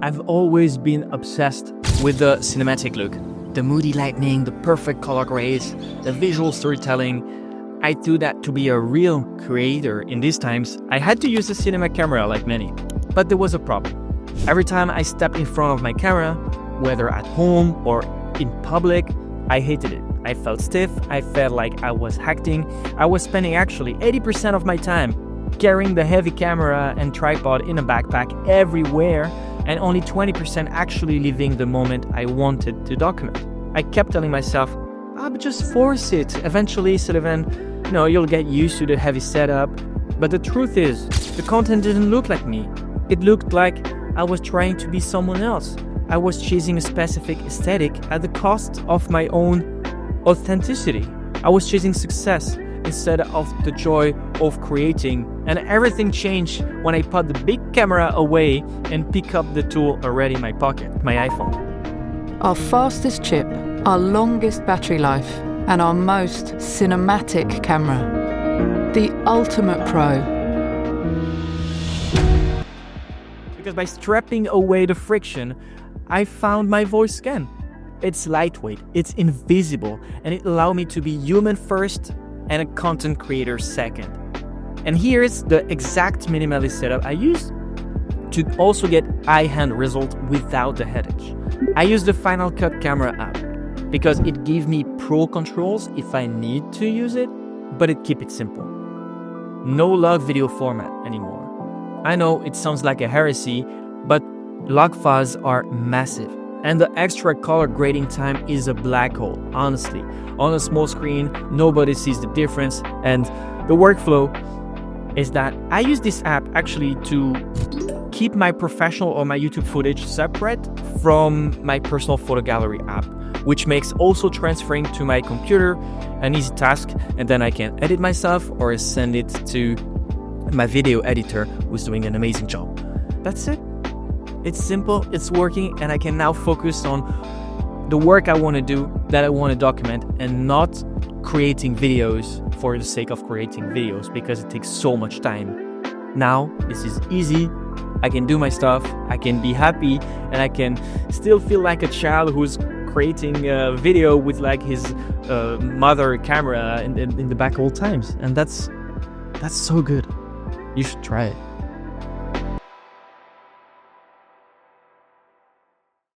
I've always been obsessed with the cinematic look. The moody lighting, the perfect color grades, the visual storytelling. I do that to be a real creator. In these times, I had to use a cinema camera like many. But there was a problem. Every time I stepped in front of my camera, whether at home or in public, I hated it. I felt stiff, I felt like I was acting. I was spending actually 80% of my time carrying the heavy camera and tripod in a backpack everywhere, and only 20% actually living the moment I wanted to document. I kept telling myself, but just force it. Eventually, Sullivan, you'll get used to the heavy setup. But the truth is, the content didn't look like me. It looked like I was trying to be someone else. I was chasing a specific aesthetic at the cost of my own authenticity. I was chasing success instead of the joy of creating. And everything changed when I put the big camera away and pick up the tool already in my pocket, my iPhone. Our fastest chip, our longest battery life, and our most cinematic camera. The ultimate pro. Because by stripping away the friction, I found my voice again. It's lightweight, it's invisible, and it allowed me to be human first and a content creator second. And here's the exact minimalist setup I used to also get high-end result without the headache. I use the Final Cut camera app because it gives me pro controls if I need to use it, but it keeps it simple. No log video format anymore. I know it sounds like a heresy, but log files are massive. And the extra color grading time is a black hole, honestly. On a small screen, nobody sees the difference. And the workflow is that I use this app actually to keep my professional or my YouTube footage separate from my personal photo gallery app, which makes also transferring to my computer an easy task. And then I can edit myself or send it to my video editor who's doing an amazing job. That's it. It's simple, it's working, and I can now focus on the work I want to do, that I want to document, and not creating videos for the sake of creating videos because it takes so much time. Now, this is easy. I can do my stuff, I can be happy, and I can still feel like a child who's creating a video with like his mother camera in the back all times. And that's so good. You should try it.